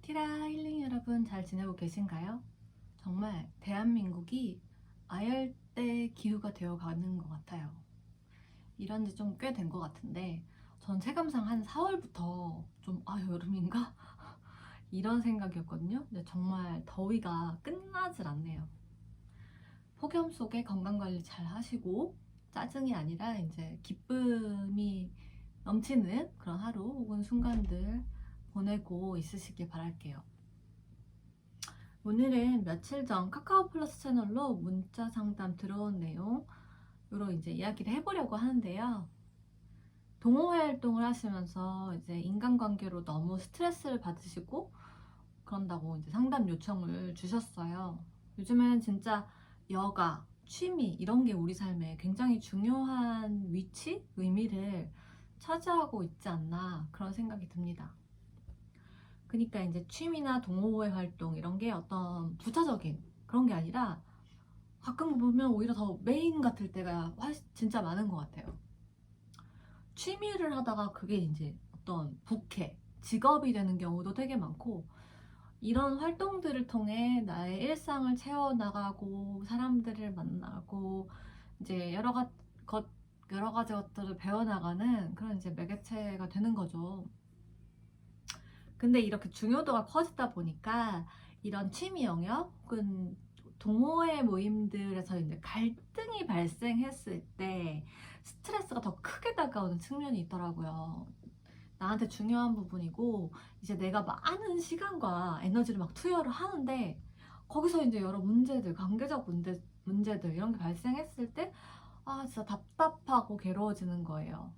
티라 힐링 여러분 잘 지내고 계신가요? 정말 대한민국이 아열대 기후가 되어가는 것 같아요. 이런 지 좀 꽤 된 것 같은데 전 체감상 한 4월부터 좀 여름인가? 이런 생각이었거든요. 근데 정말 더위가 끝나질 않네요. 폭염 속에 건강관리 잘 하시고 짜증이 아니라 이제 기쁨이 넘치는 그런 하루 혹은 순간들 보내고 있으시길 바랄게요. 오늘은 며칠 전 카카오 플러스 채널로 문자 상담 들어온 내용으로 이제 이야기를 해보려고 하는데요. 동호회 활동을 하시면서 이제 인간관계로 너무 스트레스를 받으시고 그런다고 이제 상담 요청을 주셨어요. 요즘에는 진짜 여가, 취미 이런 게 우리 삶에 굉장히 중요한 위치, 의미를 차지하고 있지 않나 그런 생각이 듭니다. 그러니까 이제 취미나 동호회 활동 이런 게 어떤 부차적인 그런 게 아니라 가끔 보면 오히려 더 메인 같을 때가 진짜 많은 것 같아요. 취미를 하다가 그게 이제 어떤 부캐, 직업이 되는 경우도 되게 많고 이런 활동들을 통해 나의 일상을 채워나가고 사람들을 만나고 이제 여러 가지 것들을 배워나가는 그런 이제 매개체가 되는 거죠. 근데 이렇게 중요도가 커지다 보니까 이런 취미 영역 혹은 동호회 모임들에서 이제 갈등이 발생했을 때 스트레스가 더 크게 다가오는 측면이 있더라고요. 나한테 중요한 부분이고 이제 내가 많은 시간과 에너지를 막 투여를 하는데 거기서 이제 여러 문제들, 관계적 문제들 이런 게 발생했을 때 진짜 답답하고 괴로워지는 거예요.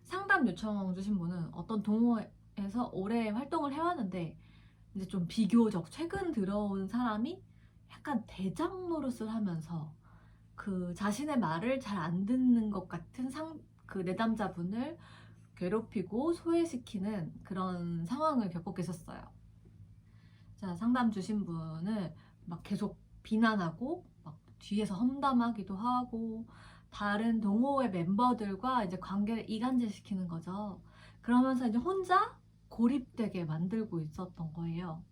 상담 요청 주신 분은 어떤 동호회에서 오래 활동을 해왔는데 이제 좀 비교적 최근 들어온 사람이 약간 대장 노릇을 하면서 그 자신의 말을 잘 안 듣는 것 같은 그 내담자분을 괴롭히고 소외시키는 그런 상황을 겪고 계셨어요. 자, 상담 주신 분을 막 계속 비난하고 막 뒤에서 험담하기도 하고 다른 동호회 멤버들과 이제 관계를 이간질시키는 거죠. 그러면서 이제 혼자 고립되게 만들고 있었던 거예요.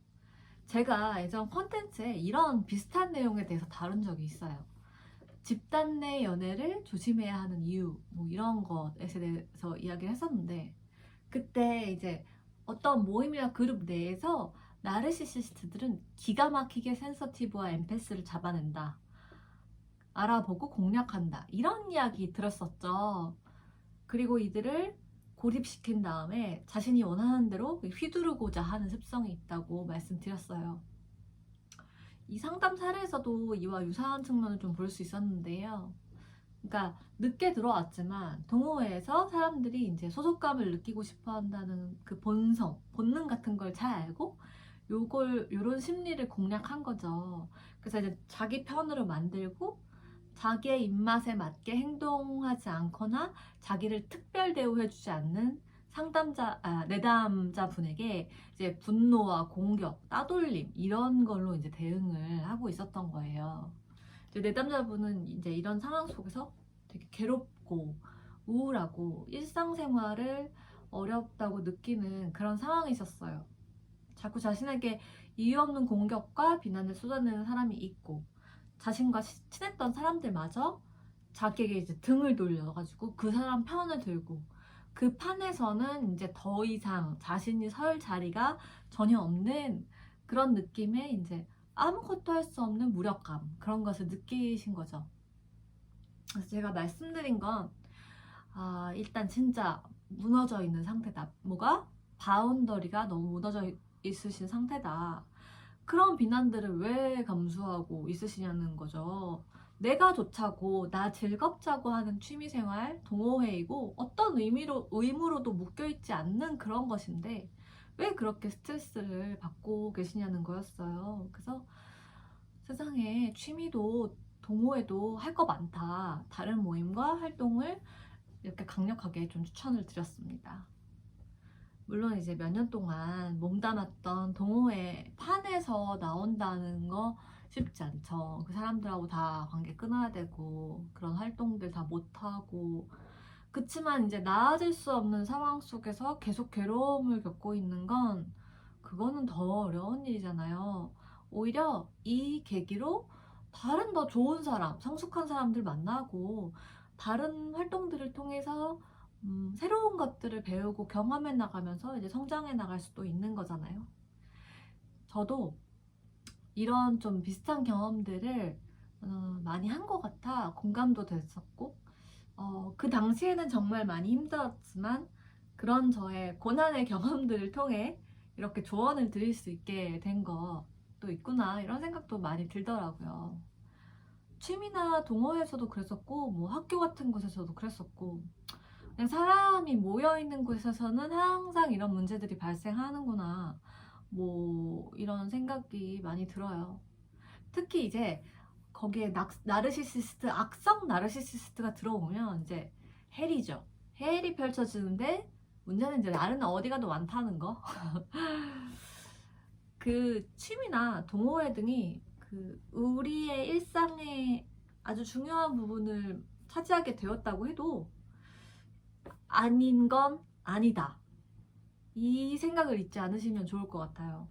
제가 예전 콘텐츠에 이런 비슷한 내용에 대해서 다룬 적이 있어요. 집단 내 연애를 조심해야 하는 이유, 뭐 이런 것에 대해서 이야기를 했었는데, 그때 이제 어떤 모임이나 그룹 내에서 나르시시스트들은 기가 막히게 센서티브와 엠패스를 잡아낸다. 알아보고 공략한다. 이런 이야기 들었었죠. 그리고 이들을 고립시킨 다음에 자신이 원하는 대로 휘두르고자 하는 습성이 있다고 말씀드렸어요. 이 상담 사례에서도 이와 유사한 측면을 좀 볼 수 있었는데요. 그러니까 늦게 들어왔지만 동호회에서 사람들이 이제 소속감을 느끼고 싶어 한다는 그 본능 같은 걸 잘 알고 요런 심리를 공략한 거죠. 그래서 이제 자기 편으로 만들고 자기의 입맛에 맞게 행동하지 않거나 자기를 특별 대우해주지 않는 내담자 분에게 이제 분노와 공격, 따돌림 이런 걸로 이제 대응을 하고 있었던 거예요. 이제 내담자분은 이제 이런 상황 속에서 되게 괴롭고 우울하고 일상생활을 어렵다고 느끼는 그런 상황이셨어요. 자꾸 자신에게 이유 없는 공격과 비난을 쏟아내는 사람이 있고 자신과 친했던 사람들마저 자기에게 이제 등을 돌려가지고 그 사람 편을 들고 그 판에서는 이제 더 이상 자신이 설 자리가 전혀 없는 그런 느낌에 이제 아무것도 할 수 없는 무력감 그런 것을 느끼신 거죠. 그래서 제가 말씀드린 건 일단 진짜 무너져 있는 상태다. 뭐가? 바운더리가 너무 무너져 있으신 상태다. 그런 비난들을 왜 감수하고 있으시냐는 거죠. 내가 좋자고 나 즐겁자고 하는 취미생활, 동호회이고 어떤 의무로도 묶여있지 않는 그런 것인데 왜 그렇게 스트레스를 받고 계시냐는 거였어요. 그래서 세상에 취미도 동호회도 할 거 많다. 다른 모임과 활동을 이렇게 강력하게 좀 추천을 드렸습니다. 물론 이제 몇 년 동안 몸담았던 동호회 판에서 나온다는 거 쉽지 않죠. 그 사람들하고 다 관계 끊어야 되고 그런 활동들 다 못하고 그치만 이제 나아질 수 없는 상황 속에서 계속 괴로움을 겪고 있는 건 그거는 더 어려운 일이잖아요. 오히려 이 계기로 다른 더 좋은 사람, 성숙한 사람들 만나고 다른 활동들을 통해서 새로운 것들을 배우고 경험해 나가면서 이제 성장해 나갈 수도 있는 거잖아요. 저도 이런 좀 비슷한 경험들을 많이 한 것 같아 공감도 됐었고, 그 당시에는 정말 많이 힘들었지만 그런 저의 고난의 경험들을 통해 이렇게 조언을 드릴 수 있게 된 것도 있구나, 이런 생각도 많이 들더라고요. 취미나 동호회에서도 그랬었고, 뭐 학교 같은 곳에서도 그랬었고, 그냥 사람이 모여있는 곳에서는 항상 이런 문제들이 발생하는구나, 뭐 이런 생각이 많이 들어요. 특히 이제 거기에 나르시시스트, 악성 나르시시스트가 들어오면 이제 헬이죠. 헬이 펼쳐지는데, 문제는 이제 나는 어디 가도 많다는 거. 그 취미나 동호회 등이 그 우리의 일상의 아주 중요한 부분을 차지하게 되었다고 해도 아닌 건 아니다, 이 생각을 잊지 않으시면 좋을 것 같아요.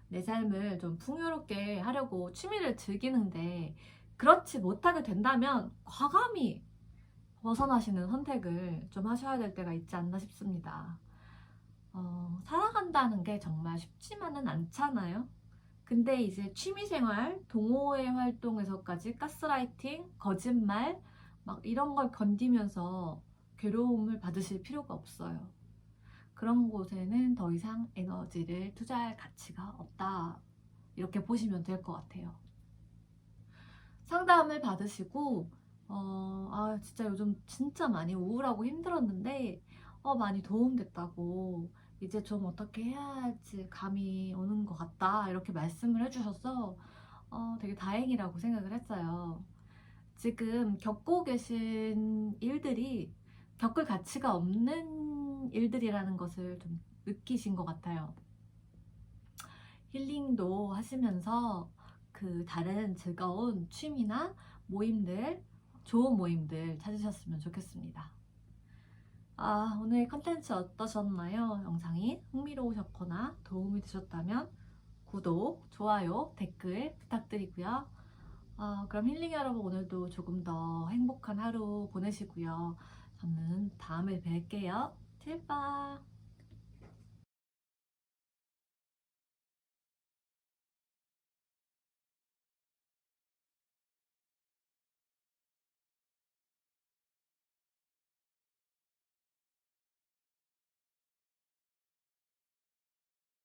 내 삶을 좀 풍요롭게 하려고 취미를 즐기는데 그렇지 못하게 된다면 과감히 벗어나시는 선택을 좀 하셔야 될 때가 있지 않나 싶습니다. 살아간다는 게 정말 쉽지만은 않잖아요. 근데 이제 취미생활, 동호회 활동에서까지 가스라이팅, 거짓말 막 이런 걸 견디면서 괴로움을 받으실 필요가 없어요. 그런 곳에는 더 이상 에너지를 투자할 가치가 없다, 이렇게 보시면 될 것 같아요. 상담을 받으시고 진짜 요즘 진짜 많이 우울하고 힘들었는데 많이 도움됐다고, 이제 좀 어떻게 해야 할지 감이 오는 것 같다, 이렇게 말씀을 해주셔서 되게 다행이라고 생각을 했어요. 지금 겪고 계신 일들이 겪을 가치가 없는 일들이라는 것을 좀 느끼신 것 같아요. 힐링도 하시면서 그 다른 즐거운 취미나 모임들, 좋은 모임들 찾으셨으면 좋겠습니다. 오늘 컨텐츠 어떠셨나요? 영상이 흥미로우셨거나 도움이 되셨다면 구독, 좋아요, 댓글 부탁드리고요. 그럼 힐링 여러분, 오늘도 조금 더 행복한 하루 보내시고요. 저는 다음에 뵐게요. 칠바.